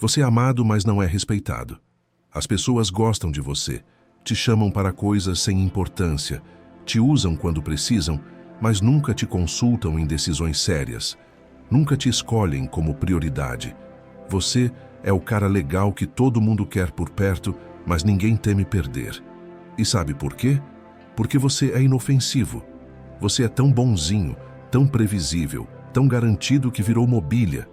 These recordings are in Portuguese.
Você é amado, mas não é respeitado. As pessoas gostam de você, te chamam para coisas sem importância, te usam quando precisam, mas nunca te consultam em decisões sérias. Nunca te escolhem como prioridade. Você é o cara legal que todo mundo quer por perto, mas ninguém teme perder. E sabe por quê? Porque você é inofensivo. Você é tão bonzinho, tão previsível, tão garantido que virou mobília.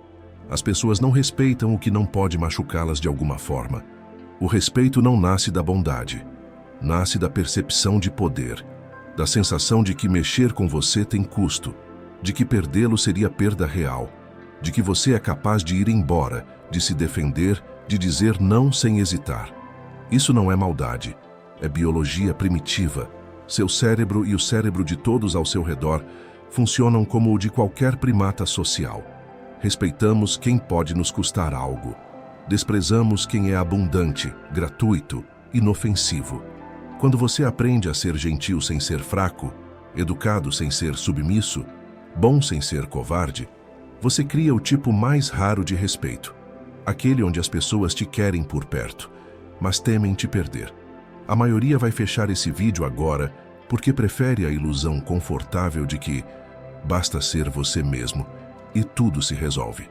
As pessoas não respeitam o que não pode machucá-las de alguma forma. O respeito não nasce da bondade. Nasce da percepção de poder, da sensação de que mexer com você tem custo, de que perdê-lo seria perda real, de que você é capaz de ir embora, de se defender, de dizer não sem hesitar. Isso não é maldade, é biologia primitiva. Seu cérebro e o cérebro de todos ao seu redor funcionam como o de qualquer primata social. Respeitamos quem pode nos custar algo. Desprezamos quem é abundante, gratuito, inofensivo. Quando você aprende a ser gentil sem ser fraco, educado sem ser submisso, bom sem ser covarde, você cria o tipo mais raro de respeito. Aquele onde as pessoas te querem por perto, mas temem te perder. A maioria vai fechar esse vídeo agora porque prefere a ilusão confortável de que basta ser você mesmo e tudo se resolve.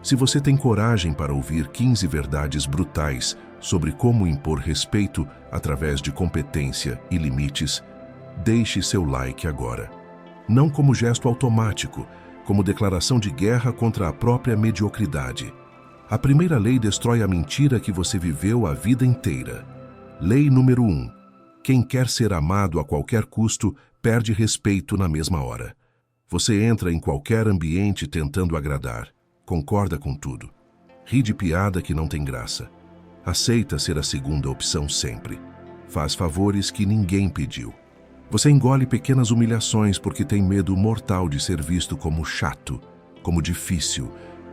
Se você tem coragem para ouvir 15 verdades brutais sobre como impor respeito através de competência e limites, deixe seu like agora. Não como gesto automático, como declaração de guerra contra a própria mediocridade. A primeira lei destrói a mentira que você viveu a vida inteira. Lei número 1. Quem quer ser amado a qualquer custo perde respeito na mesma hora. Você entra em qualquer ambiente tentando agradar. Concorda com tudo. Ri de piada que não tem graça. Aceita ser a segunda opção sempre. Faz favores que ninguém pediu. Você engole pequenas humilhações porque tem medo mortal de ser visto como chato, como difícil,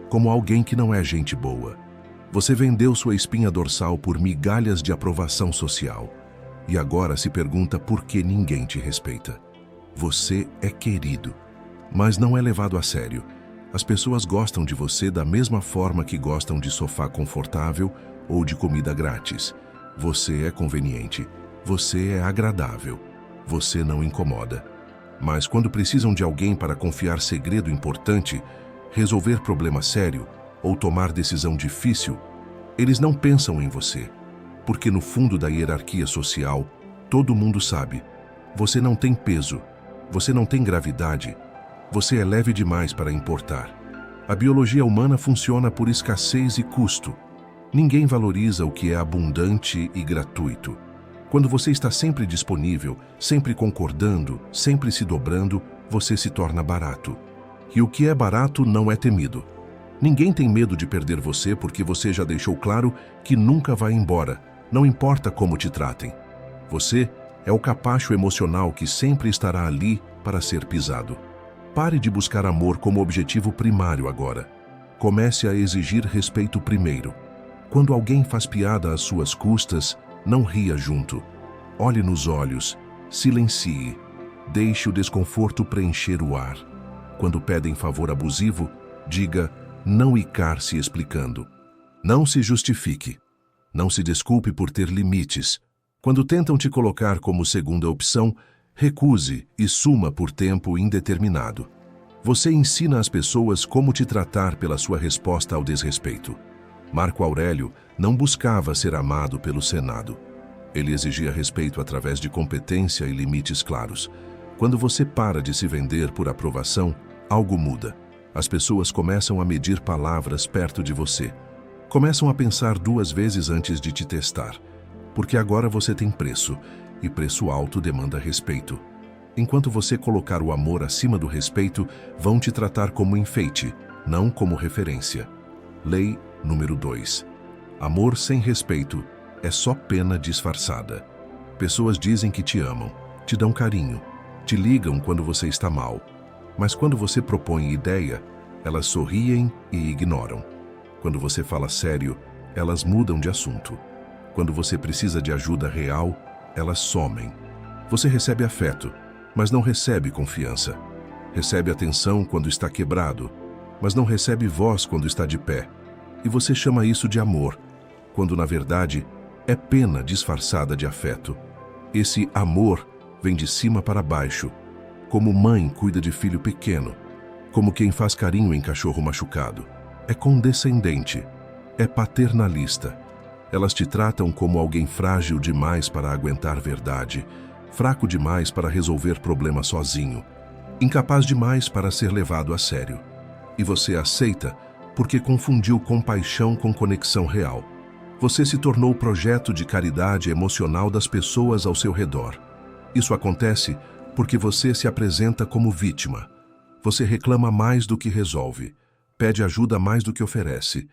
como alguém que não é gente boa. Você vendeu sua espinha dorsal por migalhas de aprovação social. E agora se pergunta por que ninguém te respeita. Você é querido, mas não é levado a sério. As pessoas gostam de você da mesma forma que gostam de sofá confortável ou de comida grátis. Você é conveniente, você é agradável, você não incomoda. Mas quando precisam de alguém para confiar segredo importante, resolver problema sério ou tomar decisão difícil, eles não pensam em você. Porque no fundo da hierarquia social, todo mundo sabe. Você não tem peso, você não tem gravidade, você é leve demais para importar. A biologia humana funciona por escassez e custo. Ninguém valoriza o que é abundante e gratuito. Quando você está sempre disponível, sempre concordando, sempre se dobrando, você se torna barato. E o que é barato não é temido. Ninguém tem medo de perder você porque você já deixou claro que nunca vai embora, não importa como te tratem. Você é o capacho emocional que sempre estará ali para ser pisado. Pare de buscar amor como objetivo primário agora. Comece a exigir respeito primeiro. Quando alguém faz piada às suas custas, não ria junto. Olhe nos olhos, silencie, deixe o desconforto preencher o ar. Quando pedem favor abusivo, diga não e se explicando. Não se justifique. Não se desculpe por ter limites. Quando tentam te colocar como segunda opção, recuse e suma por tempo indeterminado. Você ensina às pessoas como te tratar pela sua resposta ao desrespeito. Marco Aurélio não buscava ser amado pelo Senado. Ele exigia respeito através de competência e limites claros. Quando você para de se vender por aprovação, algo muda. As pessoas começam a medir palavras perto de você. Começam a pensar 2 vezes antes de te testar. Porque agora você tem preço, e preço alto demanda respeito. Enquanto você colocar o amor acima do respeito, vão te tratar como enfeite, não como referência. Lei número 2. Amor sem respeito é só pena disfarçada. Pessoas dizem que te amam, te dão carinho, te ligam quando você está mal. Mas quando você propõe ideia, elas sorriem e ignoram. Quando você fala sério, elas mudam de assunto. Quando você precisa de ajuda real, elas somem. Você recebe afeto, mas não recebe confiança. Recebe atenção quando está quebrado, mas não recebe voz quando está de pé. E você chama isso de amor, quando na verdade é pena disfarçada de afeto. Esse amor vem de cima para baixo, como mãe cuida de filho pequeno, como quem faz carinho em cachorro machucado. É condescendente, é paternalista. Elas te tratam como alguém frágil demais para aguentar verdade, fraco demais para resolver problemas sozinho, incapaz demais para ser levado a sério. E você aceita porque confundiu compaixão com conexão real. Você se tornou o projeto de caridade emocional das pessoas ao seu redor. Isso acontece porque você se apresenta como vítima. Você reclama mais do que resolve, pede ajuda mais do que oferece,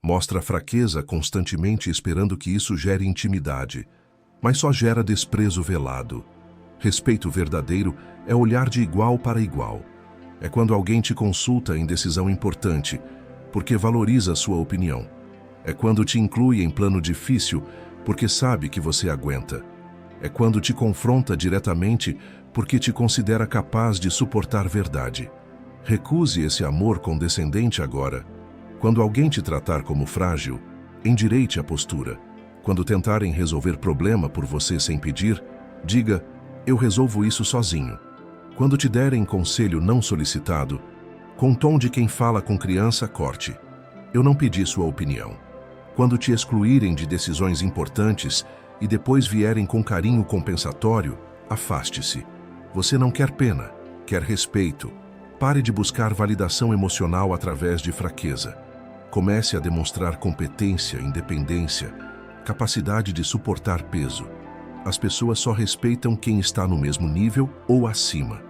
mostra fraqueza constantemente esperando que isso gere intimidade, mas só gera desprezo velado. Respeito verdadeiro é olhar de igual para igual. É quando alguém te consulta em decisão importante, porque valoriza sua opinião. É quando te inclui em plano difícil, porque sabe que você aguenta. É quando te confronta diretamente, porque te considera capaz de suportar verdade. Recuse esse amor condescendente agora. Quando alguém te tratar como frágil, endireite a postura. Quando tentarem resolver problema por você sem pedir, diga: eu resolvo isso sozinho. Quando te derem conselho não solicitado, com tom de quem fala com criança, corte: eu não pedi sua opinião. Quando te excluírem de decisões importantes e depois vierem com carinho compensatório, afaste-se. Você não quer pena, quer respeito. Pare de buscar validação emocional através de fraqueza. Comece a demonstrar competência, independência, capacidade de suportar peso. As pessoas só respeitam quem está no mesmo nível ou acima.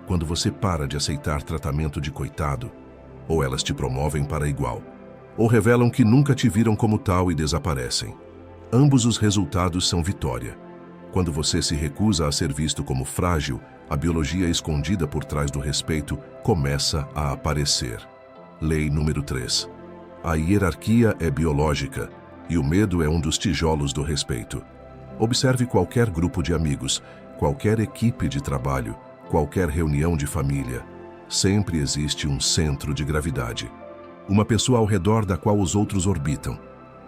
Quando você para de aceitar tratamento de coitado, ou elas te promovem para igual, ou revelam que nunca te viram como tal e desaparecem. Ambos os resultados são vitória. Quando você se recusa a ser visto como frágil, a biologia escondida por trás do respeito começa a aparecer. Lei número 3. A hierarquia é biológica e o medo é um dos tijolos do respeito. Observe qualquer grupo de amigos, qualquer equipe de trabalho, qualquer reunião de família. Sempre existe um centro de gravidade. Uma pessoa ao redor da qual os outros orbitam.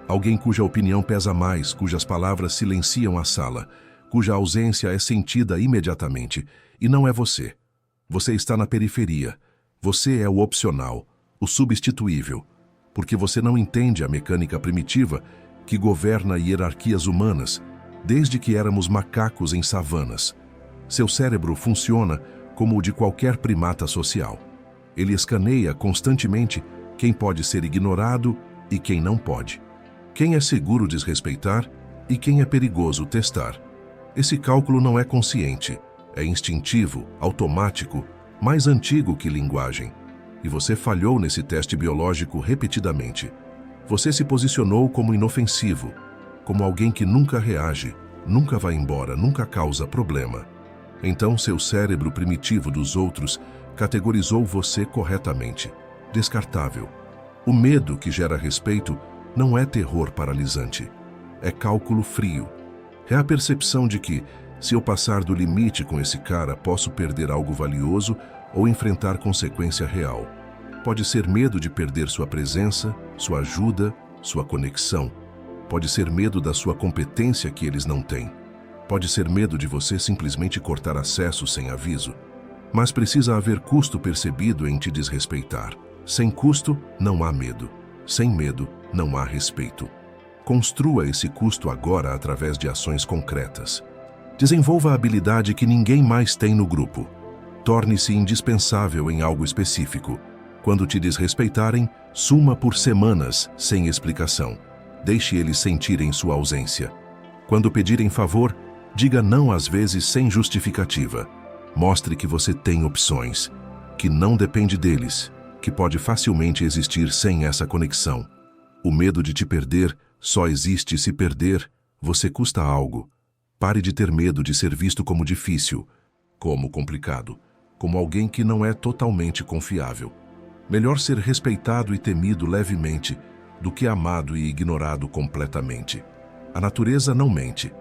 Alguém cuja opinião pesa mais, cujas palavras silenciam a sala, cuja ausência é sentida imediatamente. E não é você. Você está na periferia. Você é o opcional, o substituível, porque você não entende a mecânica primitiva que governa hierarquias humanas desde que éramos macacos em savanas. Seu cérebro funciona como o de qualquer primata social. Ele escaneia constantemente quem pode ser ignorado e quem não pode. Quem é seguro desrespeitar e quem é perigoso testar. Esse cálculo não é consciente. É instintivo, automático, mais antigo que linguagem. E você falhou nesse teste biológico repetidamente. Você se posicionou como inofensivo, como alguém que nunca reage, nunca vai embora, nunca causa problema. Então seu cérebro primitivo dos outros categorizou você corretamente. Descartável. O medo que gera respeito não é terror paralisante. É cálculo frio. É a percepção de que, se eu passar do limite com esse cara, posso perder algo valioso ou enfrentar consequência real. Pode ser medo de perder sua presença, sua ajuda, sua conexão. Pode ser medo da sua competência que eles não têm. Pode ser medo de você simplesmente cortar acesso sem aviso. Mas precisa haver custo percebido em te desrespeitar. Sem custo, não há medo. Sem medo, não há respeito. Construa esse custo agora através de ações concretas. Desenvolva a habilidade que ninguém mais tem no grupo. Torne-se indispensável em algo específico. Quando te desrespeitarem, suma por semanas, sem explicação. Deixe eles sentirem sua ausência. Quando pedirem favor, diga não às vezes sem justificativa. Mostre que você tem opções, que não depende deles, que pode facilmente existir sem essa conexão. O medo de te perder só existe se perder, você custa algo. Pare de ter medo de ser visto como difícil, como complicado, como alguém que não é totalmente confiável. Melhor ser respeitado e temido levemente do que amado e ignorado completamente. A natureza não mente.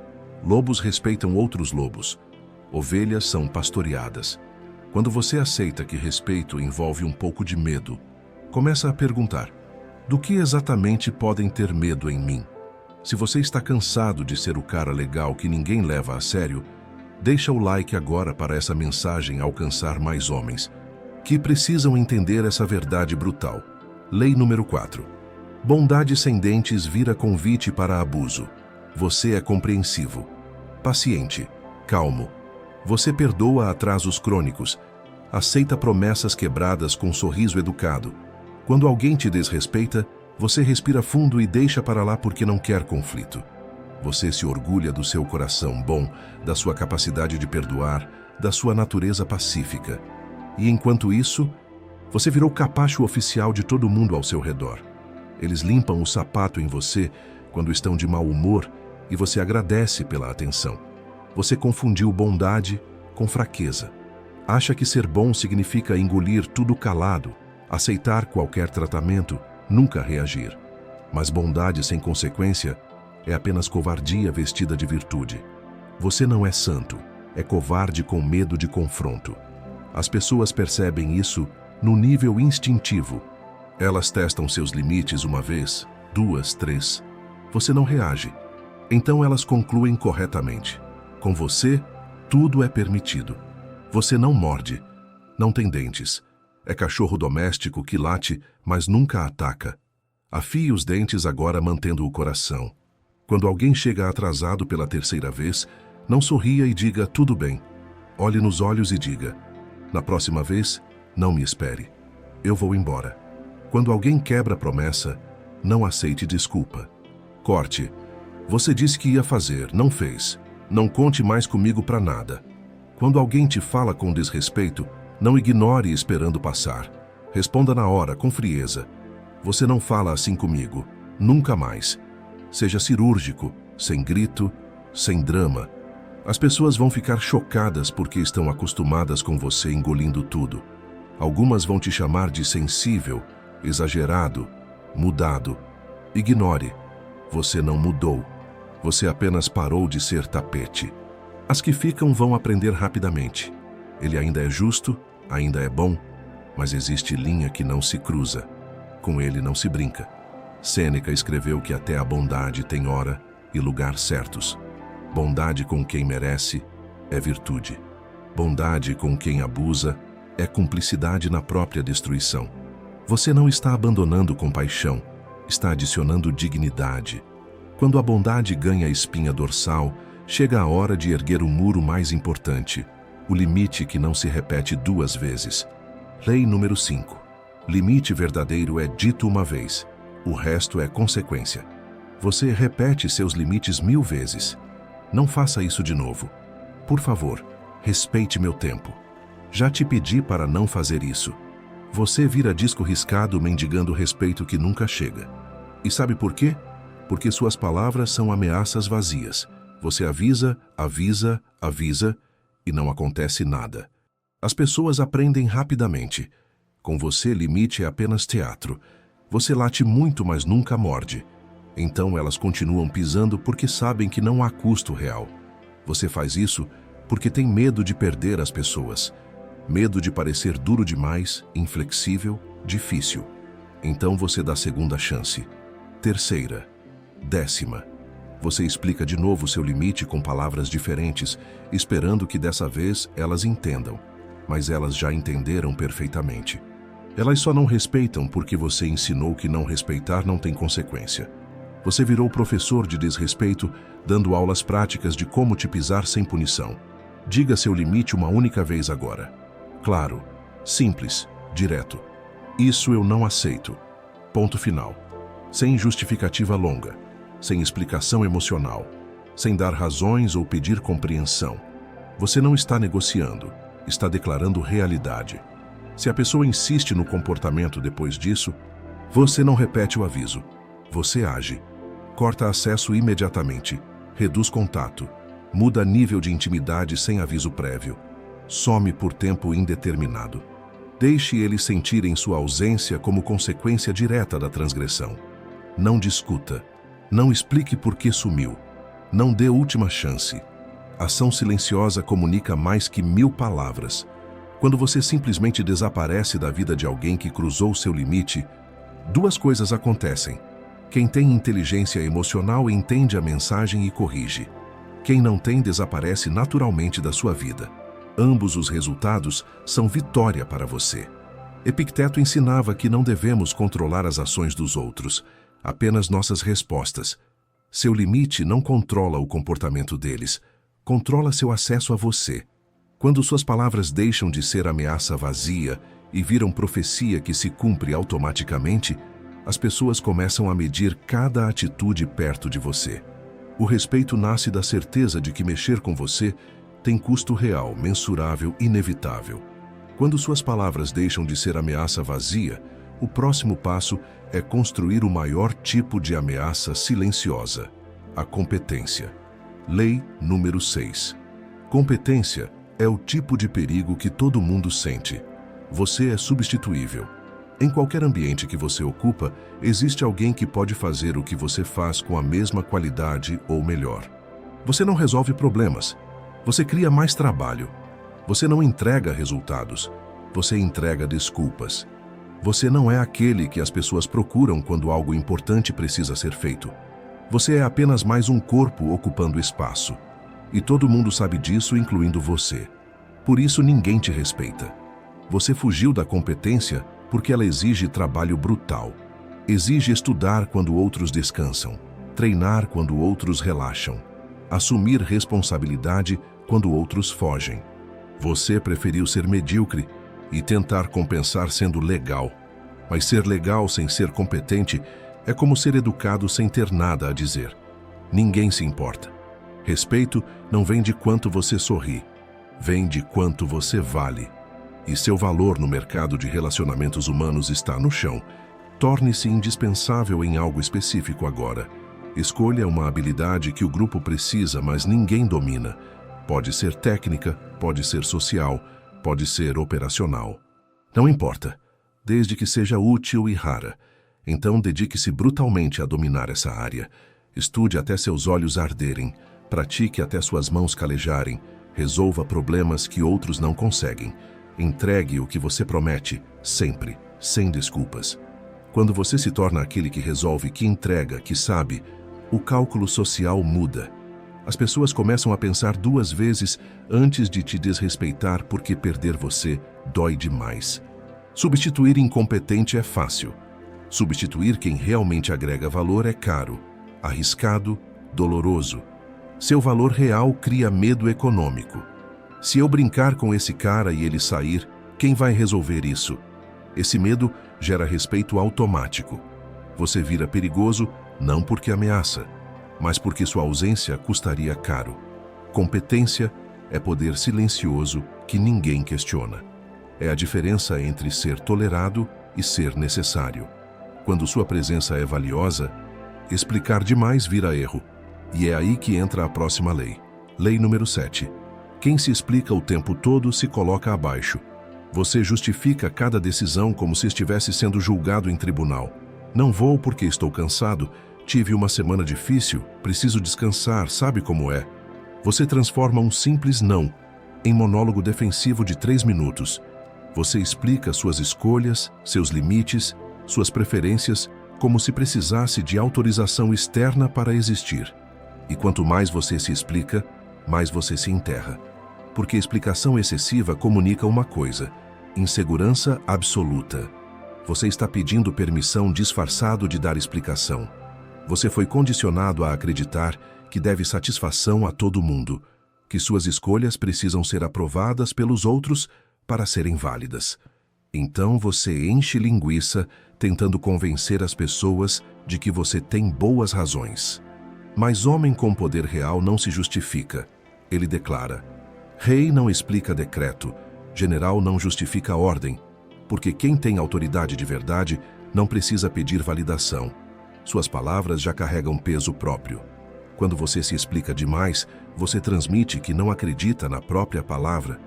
Lobos respeitam outros lobos. Ovelhas são pastoreadas. Quando você aceita que respeito envolve um pouco de medo, começa a perguntar: Do que exatamente podem ter medo em mim? Se você está cansado de ser o cara legal que ninguém leva a sério, deixa o like agora para essa mensagem alcançar mais homens que precisam entender essa verdade brutal. Lei número 4. Bondade sem dentes vira convite para abuso. Você é compreensivo, paciente, calmo. Você perdoa atrasos crônicos, aceita promessas quebradas com um sorriso educado. Quando alguém te desrespeita, você respira fundo e deixa para lá porque não quer conflito. Você se orgulha do seu coração bom, da sua capacidade de perdoar, da sua natureza pacífica. E enquanto isso, você virou capacho oficial de todo mundo ao seu redor. Eles limpam o sapato em você quando estão de mau humor e você agradece pela atenção. Você confundiu bondade com fraqueza. Acha que ser bom significa engolir tudo calado, aceitar qualquer tratamento, nunca reagir. Mas bondade sem consequência é apenas covardia vestida de virtude. Você não é santo, é covarde com medo de confronto. As pessoas percebem isso no nível instintivo. Elas testam seus limites uma vez, duas, três. Você não reage. Então elas concluem corretamente. Com você, tudo é permitido. Você não morde, não tem dentes. É cachorro doméstico que late, mas nunca ataca. Afie os dentes agora mantendo o coração. Quando alguém chega atrasado pela terceira vez, não sorria e diga tudo bem. Olhe nos olhos e diga: na próxima vez, não me espere. Eu vou embora. Quando alguém quebra a promessa, não aceite desculpa. Corte. Você disse que ia fazer, não fez. Não conte mais comigo para nada. Quando alguém te fala com desrespeito, não ignore esperando passar. Responda na hora, com frieza. Você não fala assim comigo. Nunca mais. Seja cirúrgico, sem grito, sem drama. As pessoas vão ficar chocadas porque estão acostumadas com você engolindo tudo. Algumas vão te chamar de sensível, exagerado, mudado. Ignore. Você não mudou. Você apenas parou de ser tapete. As que ficam vão aprender rapidamente. Ele ainda é justo, ainda é bom, mas existe linha que não se cruza. Com ele não se brinca. Sêneca escreveu que até a bondade tem hora e lugar certos. Bondade com quem merece é virtude. Bondade com quem abusa é cumplicidade na própria destruição. Você não está abandonando compaixão, está adicionando dignidade. Quando a bondade ganha a espinha dorsal, chega a hora de erguer o muro mais importante, o limite que não se repete duas vezes. Lei número 5. Limite verdadeiro é dito uma vez, o resto é consequência. Você repete seus limites 1000 vezes. Não faça isso de novo. Por favor, respeite meu tempo. Já te pedi para não fazer isso. Você vira disco riscado mendigando respeito que nunca chega. E sabe por quê? Porque suas palavras são ameaças vazias. Você avisa, avisa, avisa e não acontece nada. As pessoas aprendem rapidamente. Com você, limite é apenas teatro. Você late muito, mas nunca morde. Então elas continuam pisando porque sabem que não há custo real. Você faz isso porque tem medo de perder as pessoas. Medo de parecer duro demais, inflexível, difícil. Então você dá segunda chance. Terceira. 10ª. Você explica de novo seu limite com palavras diferentes, esperando que dessa vez elas entendam. Mas elas já entenderam perfeitamente. Elas só não respeitam porque você ensinou que não respeitar não tem consequência. Você virou professor de desrespeito, dando aulas práticas de como te pisar sem punição. Diga seu limite uma única vez agora. Claro, simples, direto. Isso eu não aceito. Ponto final. Sem justificativa longa. Sem explicação emocional, sem dar razões ou pedir compreensão. Você não está negociando, está declarando realidade. Se a pessoa insiste no comportamento depois disso, você não repete o aviso. Você age. Corta acesso imediatamente, reduz contato, muda nível de intimidade sem aviso prévio. Some por tempo indeterminado. Deixe eles sentirem sua ausência como consequência direta da transgressão. Não discuta. Não explique por que sumiu. Não dê última chance. Ação silenciosa comunica mais que 1000 palavras. Quando você simplesmente desaparece da vida de alguém que cruzou seu limite, Duas coisas acontecem. Quem tem inteligência emocional entende a mensagem e corrige. Quem não tem desaparece naturalmente da sua vida. Ambos os resultados são vitória para você. Epicteto ensinava que não devemos controlar as ações dos outros, apenas nossas respostas. Seu limite não controla o comportamento deles, controla seu acesso a você. Quando suas palavras deixam de ser ameaça vazia e viram profecia que se cumpre automaticamente, as pessoas começam a medir cada atitude perto de você. O respeito nasce da certeza de que mexer com você tem custo real, mensurável, inevitável. Quando suas palavras deixam de ser ameaça vazia, o próximo passo é construir o maior tipo de ameaça silenciosa: a competência. Lei número 6. Competência é o tipo de perigo que todo mundo sente. Você é substituível. Em qualquer ambiente que você ocupa, existe alguém que pode fazer o que você faz com a mesma qualidade ou melhor. Você não resolve problemas. Você cria mais trabalho. Você não entrega resultados. Você entrega desculpas. Você não é aquele que as pessoas procuram quando algo importante precisa ser feito. Você é apenas mais um corpo ocupando espaço. E todo mundo sabe disso, incluindo você. Por isso ninguém te respeita. Você fugiu da competência porque ela exige trabalho brutal. Exige estudar quando outros descansam, treinar quando outros relaxam, assumir responsabilidade quando outros fogem. Você preferiu ser medíocre e tentar compensar sendo legal. Mas ser legal sem ser competente é como ser educado sem ter nada a dizer. Ninguém se importa. Respeito não vem de quanto você sorri, vem de quanto você vale. E seu valor no mercado de relacionamentos humanos está no chão. Torne-se indispensável em algo específico agora. Escolha uma habilidade que o grupo precisa, mas ninguém domina. Pode ser técnica, pode ser social, pode ser operacional. Não importa, desde que seja útil e rara. Então dedique-se brutalmente a dominar essa área. Estude até seus olhos arderem, pratique até suas mãos calejarem, resolva problemas que outros não conseguem. Entregue o que você promete, sempre, sem desculpas. Quando você se torna aquele que resolve, que entrega, que sabe, o cálculo social muda. As pessoas começam a pensar duas vezes antes de te desrespeitar porque perder você dói demais. Substituir incompetente é fácil. Substituir quem realmente agrega valor é caro, arriscado, doloroso. Seu valor real cria medo econômico. Se eu brincar com esse cara e ele sair, quem vai resolver isso? Esse medo gera respeito automático. Você vira perigoso não porque ameaça, mas porque sua ausência custaria caro. Competência é poder silencioso que ninguém questiona. É a diferença entre ser tolerado e ser necessário. Quando sua presença é valiosa, explicar demais vira erro. E é aí que entra a próxima lei. Lei número 7. Quem se explica o tempo todo se coloca abaixo. Você justifica cada decisão como se estivesse sendo julgado em tribunal. Não vou porque estou cansado, tive uma semana difícil, preciso descansar, sabe como é? Você transforma um simples não em monólogo defensivo de 3 minutos. Você explica suas escolhas, seus limites, suas preferências, como se precisasse de autorização externa para existir. E quanto mais você se explica, mais você se enterra. Porque explicação excessiva comunica uma coisa: insegurança absoluta. Você está pedindo permissão disfarçado de dar explicação. Você foi condicionado a acreditar que deve satisfação a todo mundo, que suas escolhas precisam ser aprovadas pelos outros para serem válidas. Então você enche linguiça tentando convencer as pessoas de que você tem boas razões. Mas homem com poder real não se justifica. Ele declara: rei não explica decreto, general não justifica ordem, porque quem tem autoridade de verdade não precisa pedir validação. Suas palavras já carregam peso próprio. Quando você se explica demais, você transmite que não acredita na própria palavra.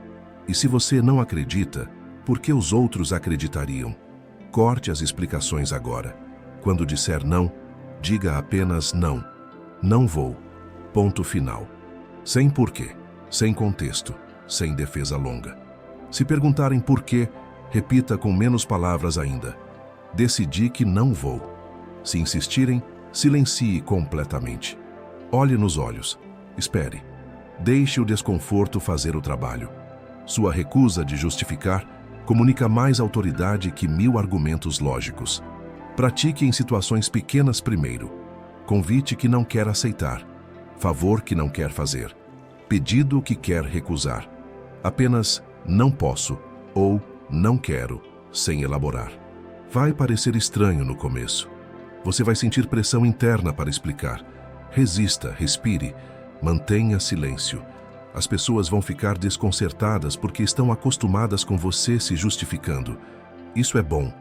E se você não acredita, por que os outros acreditariam? Corte as explicações agora. Quando disser não, diga apenas não. Não vou. Ponto final. Sem porquê, sem contexto, sem defesa longa. Se perguntarem por quê, repita com menos palavras ainda. Decidi que não vou. Se insistirem, silencie completamente. Olhe nos olhos. Espere. Deixe o desconforto fazer o trabalho. Sua recusa de justificar comunica mais autoridade que 1000 argumentos lógicos. Pratique em situações pequenas primeiro. Convite que não quer aceitar. Favor que não quer fazer. Pedido que quer recusar. Apenas não posso ou não quero, sem elaborar. Vai parecer estranho no começo. Você vai sentir pressão interna para explicar. Resista, respire, mantenha silêncio. As pessoas vão ficar desconcertadas porque estão acostumadas com você se justificando. Isso é bom.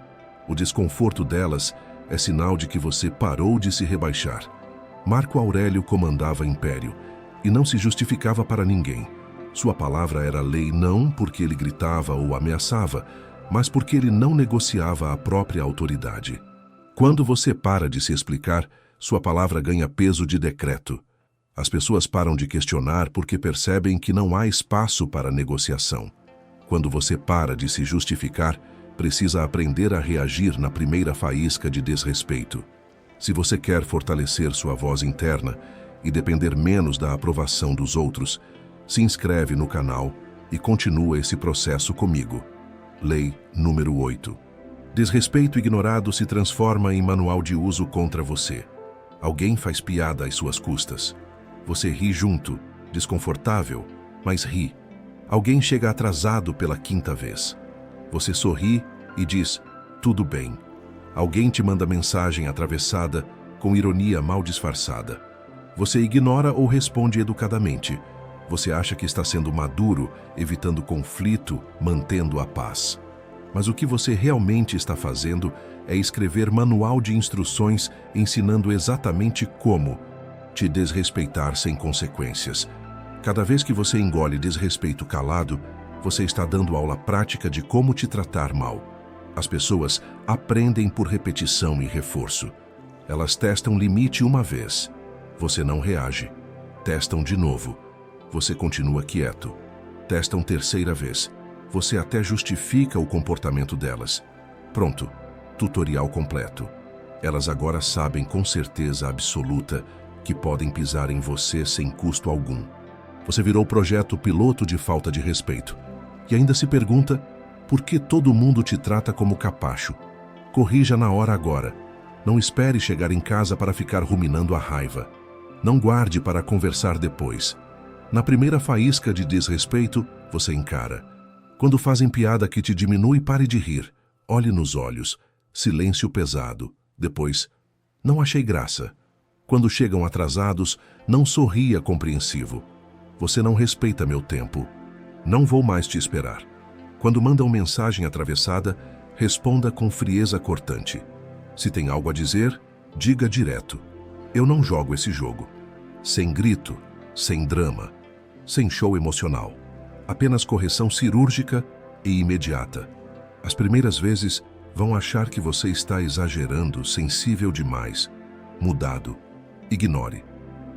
O desconforto delas é sinal de que você parou de se rebaixar. Marco Aurélio comandava império e não se justificava para ninguém. Sua palavra era lei não porque ele gritava ou ameaçava, mas porque ele não negociava a própria autoridade. Quando você para de se explicar, sua palavra ganha peso de decreto. As pessoas param de questionar porque percebem que não há espaço para negociação. Quando você para de se justificar, precisa aprender a reagir na primeira faísca de desrespeito. Se você quer fortalecer sua voz interna e depender menos da aprovação dos outros, se inscreve no canal e continua esse processo comigo. Lei número 8. Desrespeito ignorado se transforma em manual de uso contra você. Alguém faz piada às suas custas. Você ri junto, desconfortável, mas ri. Alguém chega atrasado pela 5ª vez. Você sorri e diz, tudo bem. Alguém te manda mensagem atravessada, com ironia mal disfarçada. Você ignora ou responde educadamente. Você acha que está sendo maduro, evitando conflito, mantendo a paz. Mas o que você realmente está fazendo é escrever manual de instruções ensinando exatamente como te desrespeitar sem consequências. Cada vez que você engole desrespeito calado, você está dando aula prática de como te tratar mal. As pessoas aprendem por repetição e reforço. Elas testam limite uma vez. Você não reage. Testam de novo. Você continua quieto. Testam 3ª vez. Você até justifica o comportamento delas. Pronto. Tutorial completo. Elas agora sabem com certeza absoluta que podem pisar em você sem custo algum. Você virou projeto piloto de falta de respeito. E ainda se pergunta por que todo mundo te trata como capacho. Corrija na hora agora. Não espere chegar em casa para ficar ruminando a raiva. Não guarde para conversar depois. Na primeira faísca de desrespeito, você encara. Quando fazem piada que te diminui, pare de rir. Olhe nos olhos. Silêncio pesado. Depois, não achei graça. Quando chegam atrasados, não sorria compreensivo. Você não respeita meu tempo. Não vou mais te esperar. Quando mandam mensagem atravessada, responda com frieza cortante. Se tem algo a dizer, diga direto. Eu não jogo esse jogo. Sem grito, sem drama, sem show emocional. Apenas correção cirúrgica e imediata. As primeiras vezes vão achar que você está exagerando, sensível demais, mudado. Ignore.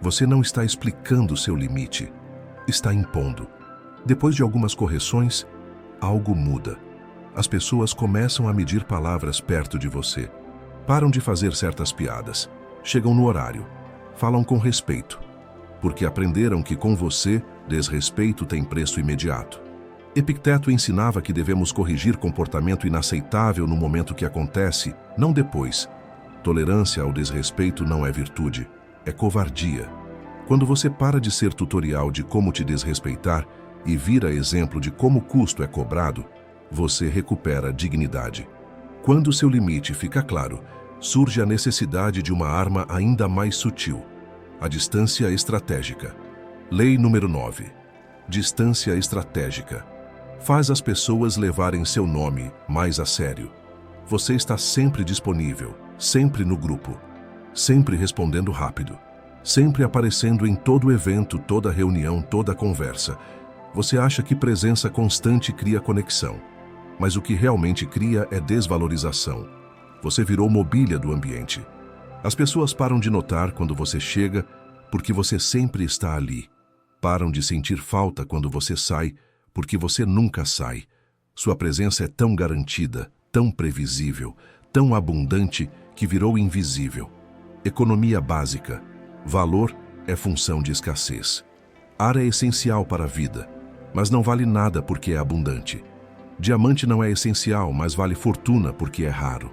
Você não está explicando seu limite. Está impondo. Depois de algumas correções, algo muda. As pessoas começam a medir palavras perto de você. Param de fazer certas piadas. Chegam no horário. Falam com respeito. Porque aprenderam que com você, desrespeito tem preço imediato. Epicteto ensinava que devemos corrigir comportamento inaceitável no momento que acontece, não depois. Tolerância ao desrespeito não é virtude, é covardia. Quando você para de ser tutorial de como te desrespeitar e vira exemplo de como o custo é cobrado, você recupera a dignidade. Quando seu limite fica claro, surge a necessidade de uma arma ainda mais sutil, a distância estratégica. Lei número 9. Distância estratégica. Faz as pessoas levarem seu nome mais a sério. Você está sempre disponível, sempre no grupo, sempre respondendo rápido, sempre aparecendo em todo evento, toda reunião, toda conversa. Você acha que presença constante cria conexão, mas o que realmente cria é desvalorização. Você virou mobília do ambiente. As pessoas param de notar quando você chega, porque você sempre está ali. Param de sentir falta quando você sai, porque você nunca sai. Sua presença é tão garantida, tão previsível, tão abundante que virou invisível. Economia básica. Valor é função de escassez. Ar é essencial para a vida, mas não vale nada porque é abundante. Diamante não é essencial, mas vale fortuna porque é raro.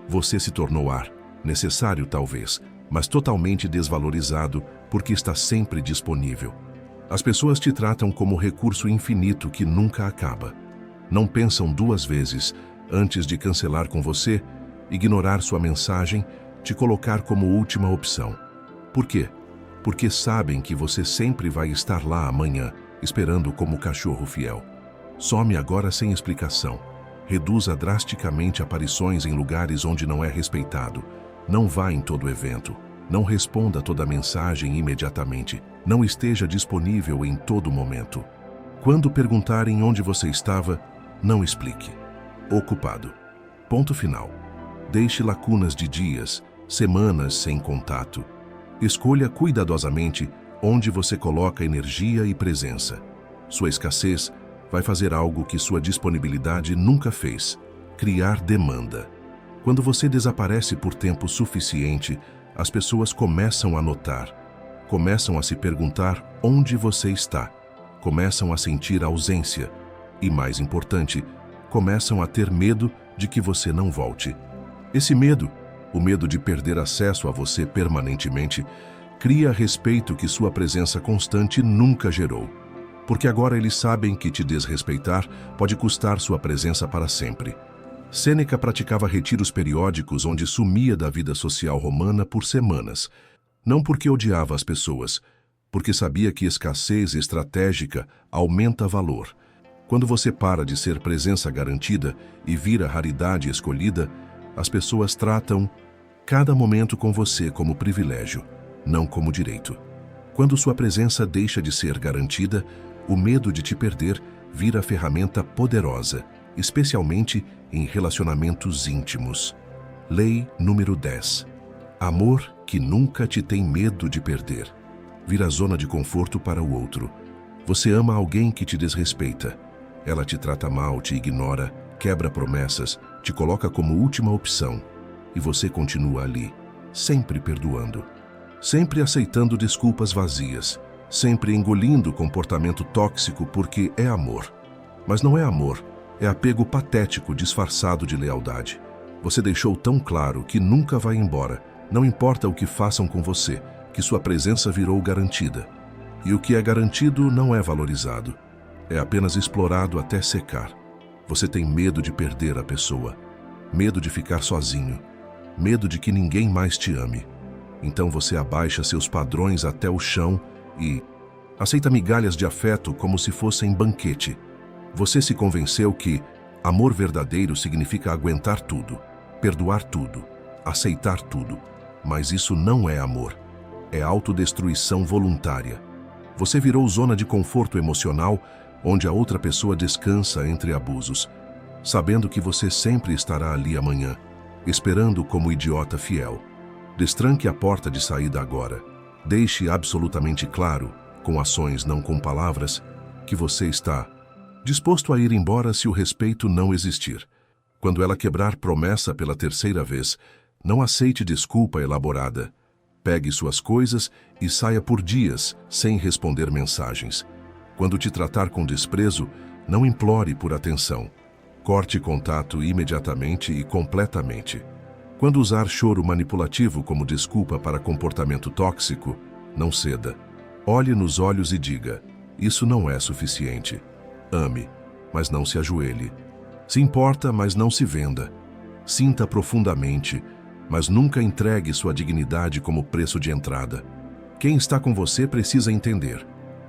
Você se tornou ar, necessário talvez, mas totalmente desvalorizado porque está sempre disponível. As pessoas te tratam como recurso infinito que nunca acaba. Não pensam duas vezes antes de cancelar com você, ignorar sua mensagem, te colocar como última opção. Por quê? Porque sabem que você sempre vai estar lá amanhã, esperando como cachorro fiel. Some agora sem explicação. Reduza drasticamente aparições em lugares onde não é respeitado. Não vá em todo evento. Não responda toda mensagem imediatamente. Não esteja disponível em todo momento. Quando perguntarem onde você estava, não explique. Ocupado. Ponto final. Deixe lacunas de dias, semanas sem contato. Escolha cuidadosamente onde você coloca energia e presença. Sua escassez vai fazer algo que sua disponibilidade nunca fez: criar demanda. Quando você desaparece por tempo suficiente, as pessoas começam a notar, começam a se perguntar onde você está, começam a sentir ausência e, mais importante, começam a ter medo de que você não volte. Esse medo, o medo de perder acesso a você permanentemente, cria respeito que sua presença constante nunca gerou. Porque agora eles sabem que te desrespeitar pode custar sua presença para sempre. Sêneca praticava retiros periódicos onde sumia da vida social romana por semanas. Não porque odiava as pessoas, porque sabia que escassez estratégica aumenta valor. Quando você para de ser presença garantida e vira raridade escolhida, as pessoas tratam cada momento com você como privilégio, não como direito. Quando sua presença deixa de ser garantida, o medo de te perder vira ferramenta poderosa, especialmente em relacionamentos íntimos. Lei número 10. Amor que nunca te tem medo de perder. Vira zona de conforto para o outro. Você ama alguém que te desrespeita. Ela te trata mal, te ignora, quebra promessas, te coloca como última opção. E você continua ali, sempre perdoando. Sempre aceitando desculpas vazias. Sempre engolindo comportamento tóxico porque é amor. Mas não é amor, é apego patético disfarçado de lealdade. Você deixou tão claro que nunca vai embora, não importa o que façam com você, que sua presença virou garantida. E o que é garantido não é valorizado. É apenas explorado até secar. Você tem medo de perder a pessoa, medo de ficar sozinho, medo de que ninguém mais te ame. Então você abaixa seus padrões até o chão e aceita migalhas de afeto como se fossem banquete. Você se convenceu que amor verdadeiro significa aguentar tudo, perdoar tudo, aceitar tudo. Mas isso não é amor. É autodestruição voluntária. Você virou zona de conforto emocional onde a outra pessoa descansa entre abusos, sabendo que você sempre estará ali amanhã, esperando como idiota fiel. Destranque a porta de saída agora. Deixe absolutamente claro, com ações não com palavras, que você está disposto a ir embora se o respeito não existir. Quando ela quebrar promessa pela terceira vez, não aceite desculpa elaborada. Pegue suas coisas e saia por dias sem responder mensagens. Quando te tratar com desprezo, não implore por atenção. Corte contato imediatamente e completamente. Quando usar choro manipulativo como desculpa para comportamento tóxico, não ceda. Olhe nos olhos e diga: isso não é suficiente. Ame, mas não se ajoelhe. Se importa, mas não se venda. Sinta profundamente, mas nunca entregue sua dignidade como preço de entrada. Quem está com você precisa entender.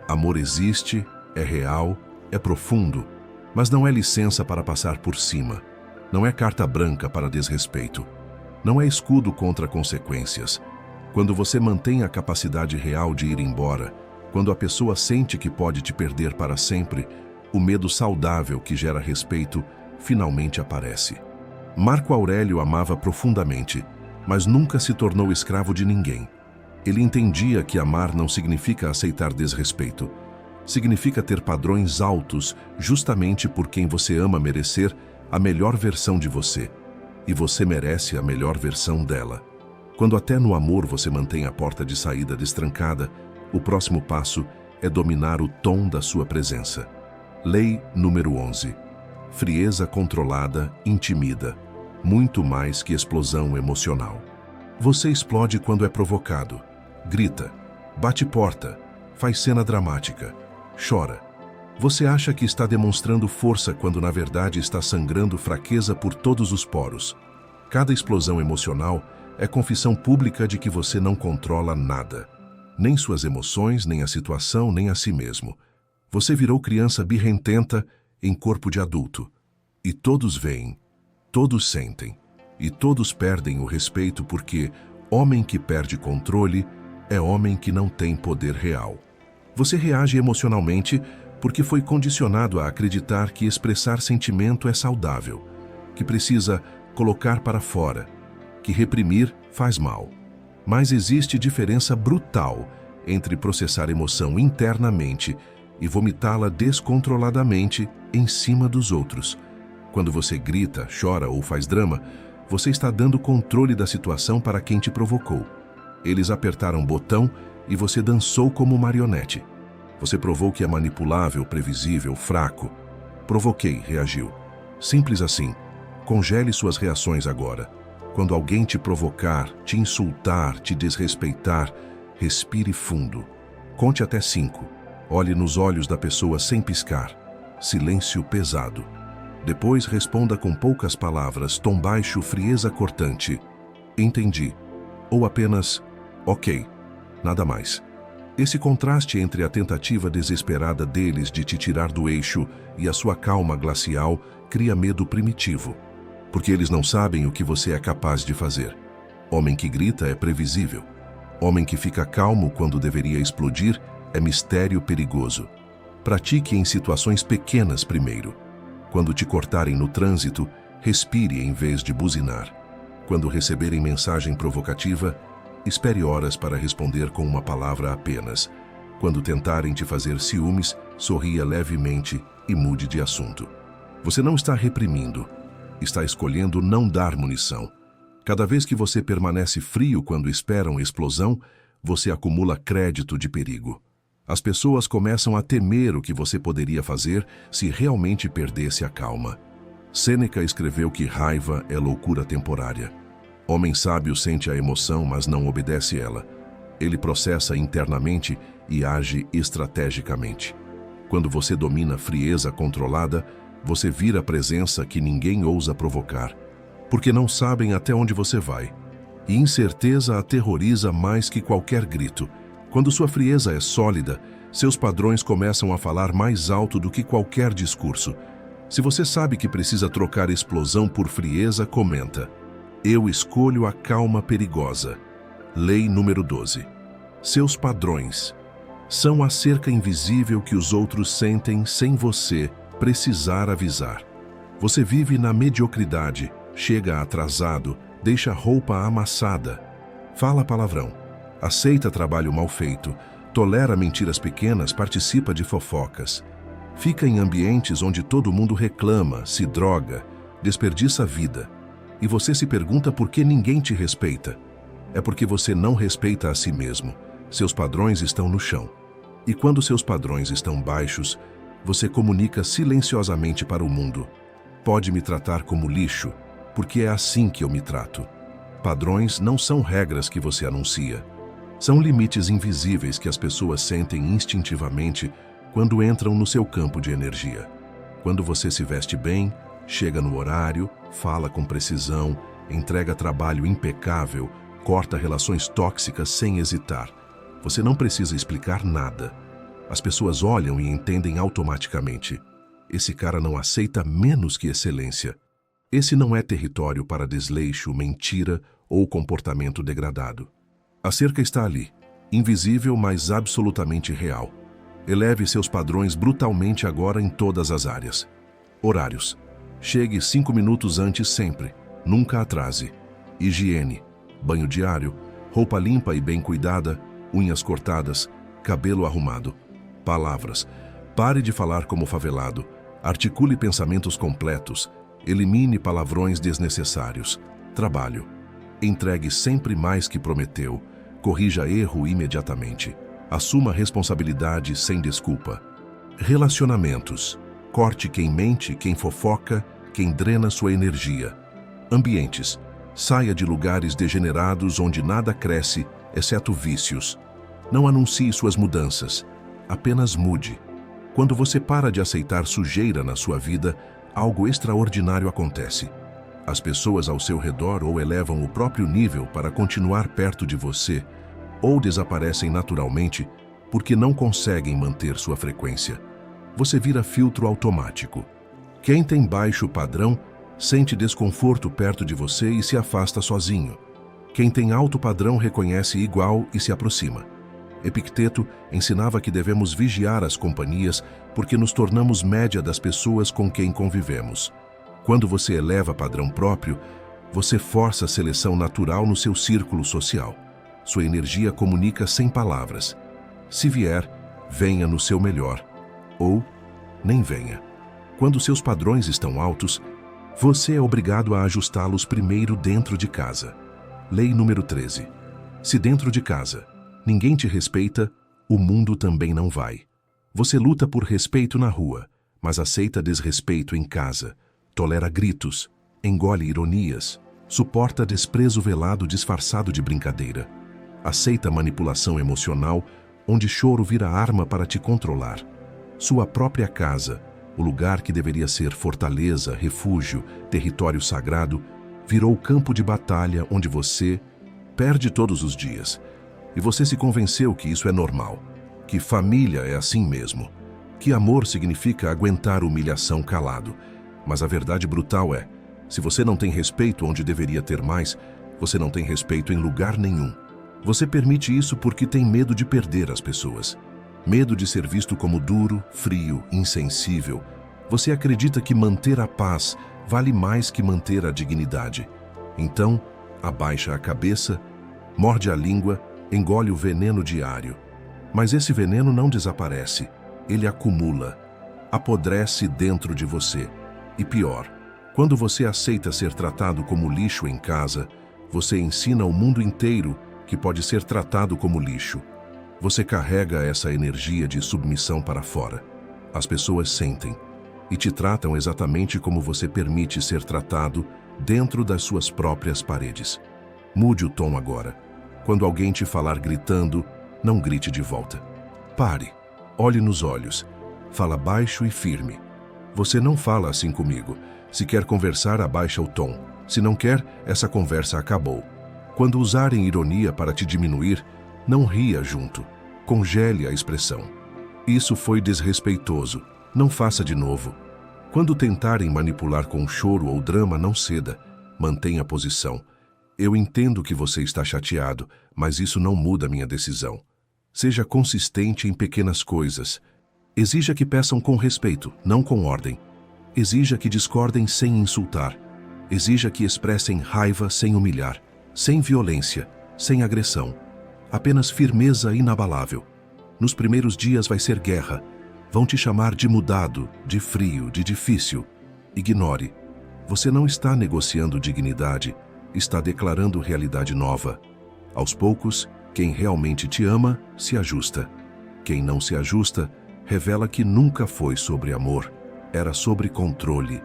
Amor existe, é real, é profundo, mas não é licença para passar por cima. Não é carta branca para desrespeito. Não é escudo contra consequências. Quando você mantém a capacidade real de ir embora, quando a pessoa sente que pode te perder para sempre, o medo saudável que gera respeito finalmente aparece. Marco Aurélio amava profundamente, mas nunca se tornou escravo de ninguém. Ele entendia que amar não significa aceitar desrespeito. Significa ter padrões altos justamente por quem você ama merecer a melhor versão de você. e você merece a melhor versão dela. Quando até no amor você mantém a porta de saída destrancada, o próximo passo é dominar o tom da sua presença. Lei número 11. Frieza controlada intimida, muito mais que explosão emocional. Você explode quando é provocado, grita, bate porta, faz cena dramática, chora. Você acha que está demonstrando força quando na verdade está sangrando fraqueza por todos os poros. Cada explosão emocional é confissão pública de que você não controla nada. Nem suas emoções, nem a situação, nem a si mesmo. Você virou criança birrententa em corpo de adulto. E todos veem, todos sentem, e todos perdem o respeito porque homem que perde controle é homem que não tem poder real. Você reage emocionalmente porque foi condicionado a acreditar que expressar sentimento é saudável, que precisa colocar para fora, que reprimir faz mal. Mas existe diferença brutal entre processar emoção internamente e vomitá-la descontroladamente em cima dos outros. Quando você grita, chora ou faz drama, você está dando controle da situação para quem te provocou. Eles apertaram o botão e você dançou como marionete. Você provou que é manipulável, previsível, fraco. Provoquei, reagiu. Simples assim. Congele suas reações agora. Quando alguém te provocar, te insultar, te desrespeitar, respire fundo. Conte até 5. Olhe nos olhos da pessoa sem piscar. Silêncio pesado. Depois responda com poucas palavras, tom baixo, frieza cortante. Entendi. Ou apenas, ok. Nada mais. Esse contraste entre a tentativa desesperada deles de te tirar do eixo e a sua calma glacial cria medo primitivo. Porque eles não sabem o que você é capaz de fazer. Homem que grita é previsível. Homem que fica calmo quando deveria explodir é mistério perigoso. Pratique em situações pequenas primeiro. Quando te cortarem no trânsito, respire em vez de buzinar. Quando receberem mensagem provocativa, espere horas para responder com uma palavra apenas. Quando tentarem te fazer ciúmes, sorria levemente e mude de assunto. Você não está reprimindo, está escolhendo não dar munição. Cada vez que você permanece frio quando esperam explosão, você acumula crédito de perigo. As pessoas começam a temer o que você poderia fazer se realmente perdesse a calma. Sêneca escreveu que raiva é loucura temporária. Homem sábio sente a emoção, mas não obedece ela. Ele processa internamente e age estrategicamente. Quando você domina a frieza controlada, você vira a presença que ninguém ousa provocar, porque não sabem até onde você vai. E incerteza aterroriza mais que qualquer grito. Quando sua frieza é sólida, seus padrões começam a falar mais alto do que qualquer discurso. Se você sabe que precisa trocar explosão por frieza, comenta. Eu escolho a calma perigosa. Lei número 12. Seus padrões são a cerca invisível que os outros sentem sem você precisar avisar. Você vive na mediocridade, chega atrasado, deixa roupa amassada, fala palavrão, aceita trabalho mal feito, tolera mentiras pequenas, participa de fofocas. Fica em ambientes onde todo mundo reclama, se droga, desperdiça a vida. E você se pergunta por que ninguém te respeita. É porque você não respeita a si mesmo. Seus padrões estão no chão. E quando seus padrões estão baixos, você comunica silenciosamente para o mundo. Pode me tratar como lixo, porque é assim que eu me trato. Padrões não são regras que você anuncia. São limites invisíveis que as pessoas sentem instintivamente quando entram no seu campo de energia. Quando você se veste bem, chega no horário, fala com precisão, entrega trabalho impecável, corta relações tóxicas sem hesitar. Você não precisa explicar nada. As pessoas olham e entendem automaticamente. Esse cara não aceita menos que excelência. Esse não é território para desleixo, mentira ou comportamento degradado. A cerca está ali, invisível, mas absolutamente real. Eleve seus padrões brutalmente agora em todas as áreas. Horários. Chegue 5 minutos antes sempre. Nunca atrase. Higiene. Banho diário. Roupa limpa e bem cuidada. Unhas cortadas. Cabelo arrumado. Palavras. Pare de falar como favelado. Articule pensamentos completos. Elimine palavrões desnecessários. Trabalho. Entregue sempre mais que prometeu. Corrija erro imediatamente. Assuma responsabilidade sem desculpa. Relacionamentos. Corte quem mente, quem fofoca, quem drena sua energia. Ambientes. Saia de lugares degenerados onde nada cresce, exceto vícios. Não anuncie suas mudanças. Apenas mude. Quando você para de aceitar sujeira na sua vida, algo extraordinário acontece. As pessoas ao seu redor ou elevam o próprio nível para continuar perto de você, ou desaparecem naturalmente porque não conseguem manter sua frequência. Você vira filtro automático. Quem tem baixo padrão sente desconforto perto de você e se afasta sozinho. Quem tem alto padrão reconhece igual e se aproxima. Epicteto ensinava que devemos vigiar as companhias porque nos tornamos média das pessoas com quem convivemos. Quando você eleva padrão próprio, você força a seleção natural no seu círculo social. Sua energia comunica sem palavras. Se vier, venha no seu melhor. Ou nem venha. Quando seus padrões estão altos, você é obrigado a ajustá-los primeiro dentro de casa. Lei número 13. Se dentro de casa ninguém te respeita, o mundo também não vai. Você luta por respeito na rua, mas aceita desrespeito em casa. Tolera gritos, engole ironias, suporta desprezo velado disfarçado de brincadeira. Aceita manipulação emocional, onde choro vira arma para te controlar. Sua própria casa, o lugar que deveria ser fortaleza, refúgio, território sagrado, virou campo de batalha onde você perde todos os dias. E você se convenceu que isso é normal, que família é assim mesmo, que amor significa aguentar humilhação calado. Mas a verdade brutal é, se você não tem respeito onde deveria ter mais, você não tem respeito em lugar nenhum. Você permite isso porque tem medo de perder as pessoas. Medo de ser visto como duro, frio, insensível. Você acredita que manter a paz vale mais que manter a dignidade. Então, abaixa a cabeça, morde a língua, engole o veneno diário. Mas esse veneno não desaparece, ele acumula, apodrece dentro de você. E pior, quando você aceita ser tratado como lixo em casa, você ensina ao mundo inteiro que pode ser tratado como lixo. Você carrega essa energia de submissão para fora. As pessoas sentem e te tratam exatamente como você permite ser tratado dentro das suas próprias paredes. Mude o tom agora. Quando alguém te falar gritando, não grite de volta. Pare, olhe nos olhos, fala baixo e firme. Você não fala assim comigo. Se quer conversar, abaixa o tom. Se não quer, essa conversa acabou. Quando usarem ironia para te diminuir, não ria junto. Congele a expressão. Isso foi desrespeitoso. Não faça de novo. Quando tentarem manipular com choro ou drama, não ceda. Mantenha a posição. Eu entendo que você está chateado, mas isso não muda minha decisão. Seja consistente em pequenas coisas. Exija que peçam com respeito, não com ordem. Exija que discordem sem insultar. Exija que expressem raiva sem humilhar, sem violência, sem agressão. Apenas firmeza inabalável. Nos primeiros dias vai ser guerra. Vão te chamar de mudado, de frio, de difícil. Ignore. Você não está negociando dignidade, está declarando realidade nova. Aos poucos, quem realmente te ama, se ajusta. Quem não se ajusta, revela que nunca foi sobre amor, era sobre controle.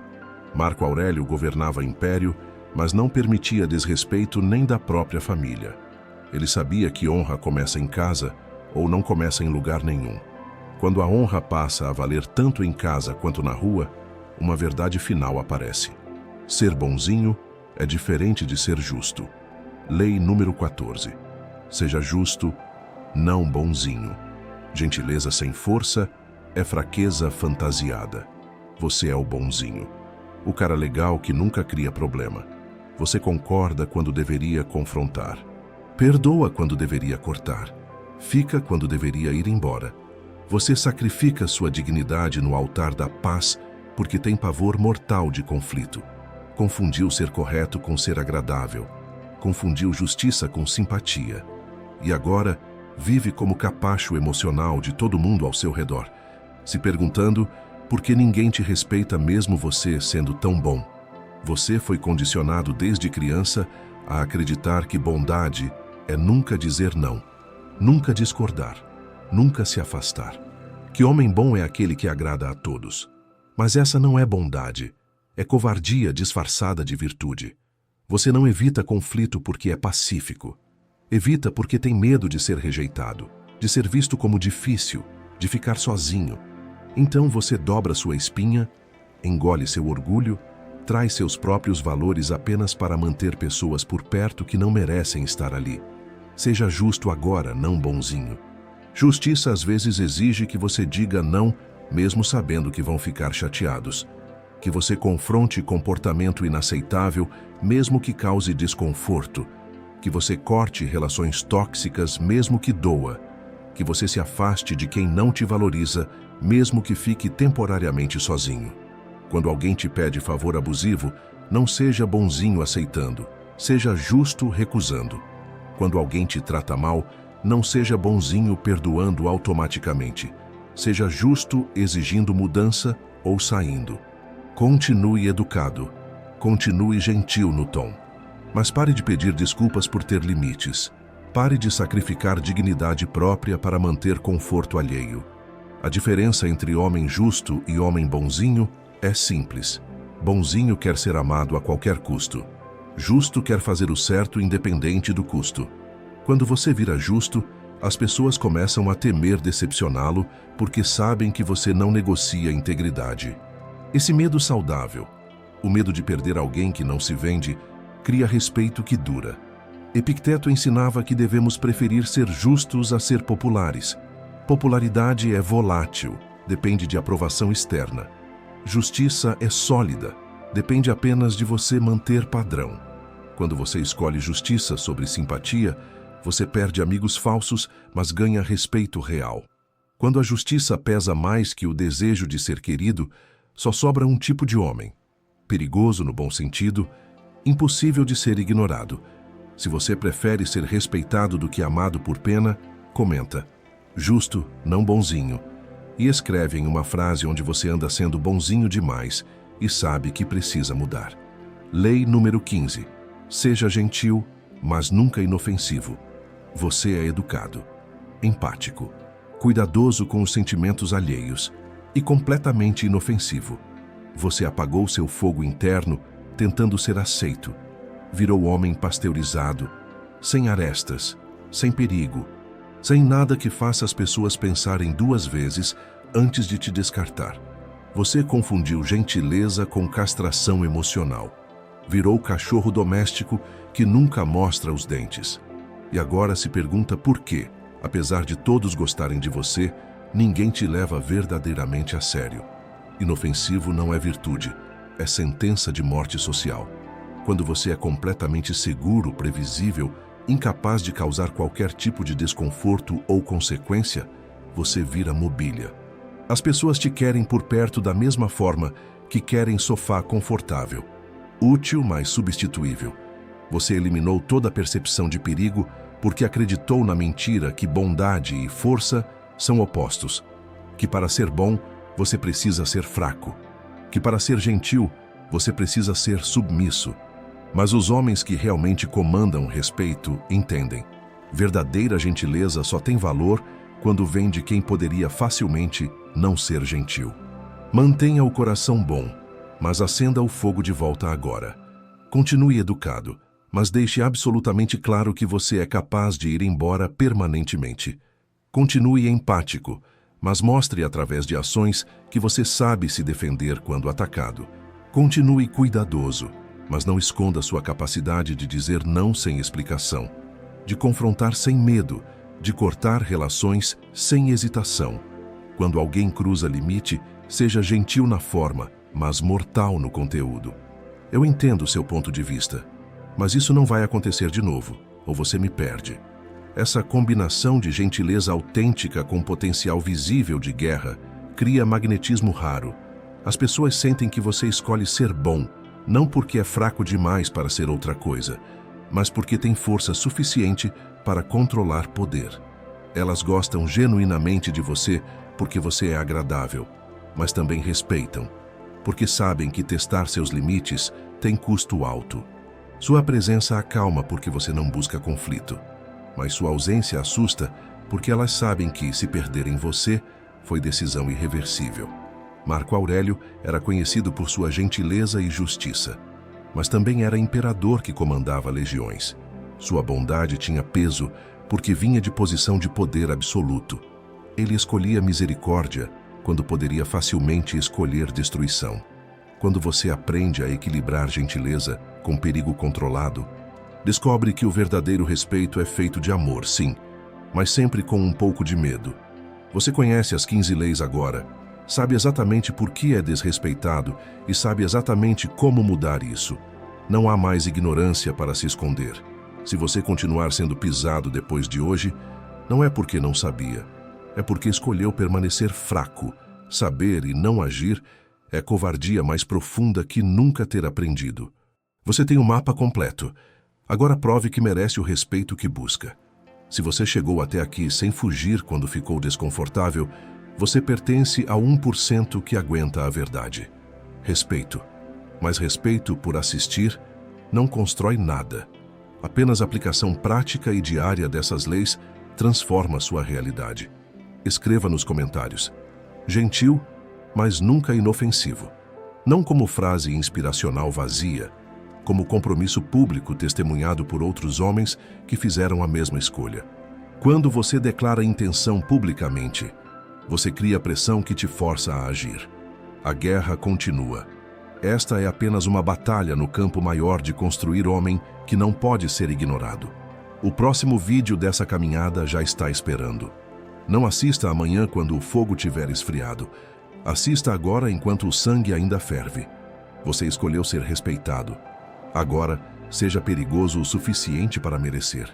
Marco Aurélio governava império, mas não permitia desrespeito nem da própria família. Ele sabia que honra começa em casa ou não começa em lugar nenhum. Quando a honra passa a valer tanto em casa quanto na rua, uma verdade final aparece. Ser bonzinho é diferente de ser justo. Lei número 14. Seja justo, não bonzinho. Gentileza sem força é fraqueza fantasiada. Você é o bonzinho. O cara legal que nunca cria problema. Você concorda quando deveria confrontar. Perdoa quando deveria cortar. Fica quando deveria ir embora. Você sacrifica sua dignidade no altar da paz porque tem pavor mortal de conflito. Confundiu ser correto com ser agradável. Confundiu justiça com simpatia. E agora vive como capacho emocional de todo mundo ao seu redor, se perguntando por que ninguém te respeita mesmo você sendo tão bom. Você foi condicionado desde criança a acreditar que bondade é nunca dizer não, nunca discordar, nunca se afastar. Que homem bom é aquele que agrada a todos. Mas essa não é bondade, é covardia disfarçada de virtude. Você não evita conflito porque é pacífico. Evita porque tem medo de ser rejeitado, de ser visto como difícil, de ficar sozinho. Então você dobra sua espinha, engole seu orgulho, traz seus próprios valores apenas para manter pessoas por perto que não merecem estar ali. Seja justo agora, não bonzinho. Justiça às vezes exige que você diga não, mesmo sabendo que vão ficar chateados. Que você confronte comportamento inaceitável, mesmo que cause desconforto. Que você corte relações tóxicas, mesmo que doa. Que você se afaste de quem não te valoriza, mesmo que fique temporariamente sozinho. Quando alguém te pede favor abusivo, não seja bonzinho aceitando, seja justo recusando. Quando alguém te trata mal, não seja bonzinho perdoando automaticamente. Seja justo exigindo mudança ou saindo. Continue educado. Continue gentil no tom. Mas pare de pedir desculpas por ter limites. Pare de sacrificar dignidade própria para manter conforto alheio. A diferença entre homem justo e homem bonzinho é simples. Bonzinho quer ser amado a qualquer custo. Justo quer fazer o certo independente do custo. Quando você vira justo, as pessoas começam a temer decepcioná-lo porque sabem que você não negocia integridade. Esse medo saudável, o medo de perder alguém que não se vende, cria respeito que dura. Epicteto ensinava que devemos preferir ser justos a ser populares. Popularidade é volátil, depende de aprovação externa. Justiça é sólida, depende apenas de você manter padrão. Quando você escolhe justiça sobre simpatia, você perde amigos falsos, mas ganha respeito real. Quando a justiça pesa mais que o desejo de ser querido, só sobra um tipo de homem. Perigoso no bom sentido, impossível de ser ignorado. Se você prefere ser respeitado do que amado por pena, comenta "justo, não bonzinho" e escreve em uma frase onde você anda sendo bonzinho demais e sabe que precisa mudar. Lei número 15. Seja gentil, mas nunca inofensivo. Você é educado, empático, cuidadoso com os sentimentos alheios e completamente inofensivo. Você apagou seu fogo interno tentando ser aceito. Virou homem pasteurizado, sem arestas, sem perigo, sem nada que faça as pessoas pensarem duas vezes antes de te descartar. Você confundiu gentileza com castração emocional. Virou cachorro doméstico que nunca mostra os dentes. E agora se pergunta por quê, apesar de todos gostarem de você, ninguém te leva verdadeiramente a sério. Inofensivo não é virtude, é sentença de morte social. Quando você é completamente seguro, previsível, incapaz de causar qualquer tipo de desconforto ou consequência, você vira mobília. As pessoas te querem por perto da mesma forma que querem sofá confortável. Útil, mas substituível. Você eliminou toda a percepção de perigo porque acreditou na mentira que bondade e força são opostos. Que para ser bom, você precisa ser fraco. Que para ser gentil, você precisa ser submisso. Mas os homens que realmente comandam respeito entendem. Verdadeira gentileza só tem valor quando vem de quem poderia facilmente não ser gentil. Mantenha o coração bom, mas acenda o fogo de volta agora. Continue educado, mas deixe absolutamente claro que você é capaz de ir embora permanentemente. Continue empático, mas mostre através de ações que você sabe se defender quando atacado. Continue cuidadoso, mas não esconda sua capacidade de dizer não sem explicação, de confrontar sem medo, de cortar relações sem hesitação. Quando alguém cruza limite, seja gentil na forma, mas mortal no conteúdo. Eu entendo seu ponto de vista, mas isso não vai acontecer de novo, ou você me perde. Essa combinação de gentileza autêntica com potencial visível de guerra cria magnetismo raro. As pessoas sentem que você escolhe ser bom, não porque é fraco demais para ser outra coisa, mas porque tem força suficiente para controlar poder. Elas gostam genuinamente de você porque você é agradável, mas também respeitam, porque sabem que testar seus limites tem custo alto. Sua presença acalma porque você não busca conflito, mas sua ausência assusta porque elas sabem que, se perderem você, foi decisão irreversível. Marco Aurélio era conhecido por sua gentileza e justiça, mas também era imperador que comandava legiões. Sua bondade tinha peso porque vinha de posição de poder absoluto. Ele escolhia misericórdia quando poderia facilmente escolher destruição. Quando você aprende a equilibrar gentileza com perigo controlado, descobre que o verdadeiro respeito é feito de amor, sim, mas sempre com um pouco de medo. Você conhece as 15 leis agora, sabe exatamente por que é desrespeitado e sabe exatamente como mudar isso. Não há mais ignorância para se esconder. Se você continuar sendo pisado depois de hoje, não é porque não sabia, é porque escolheu permanecer fraco. Saber e não agir é covardia mais profunda que nunca ter aprendido. Você tem o mapa completo. Agora prove que merece o respeito que busca. Se você chegou até aqui sem fugir quando ficou desconfortável, você pertence a 1% que aguenta a verdade. Respeito. Mas respeito por assistir não constrói nada. Apenas a aplicação prática e diária dessas leis transforma sua realidade. Escreva nos comentários. Gentil, mas nunca inofensivo. Não como frase inspiracional vazia, como compromisso público testemunhado por outros homens que fizeram a mesma escolha. Quando você declara intenção publicamente, você cria pressão que te força a agir. A guerra continua. Esta é apenas uma batalha no campo maior de construir homem que não pode ser ignorado. O próximo vídeo dessa caminhada já está esperando. Não assista amanhã quando o fogo tiver esfriado. Assista agora enquanto o sangue ainda ferve. Você escolheu ser respeitado. Agora, seja perigoso o suficiente para merecer.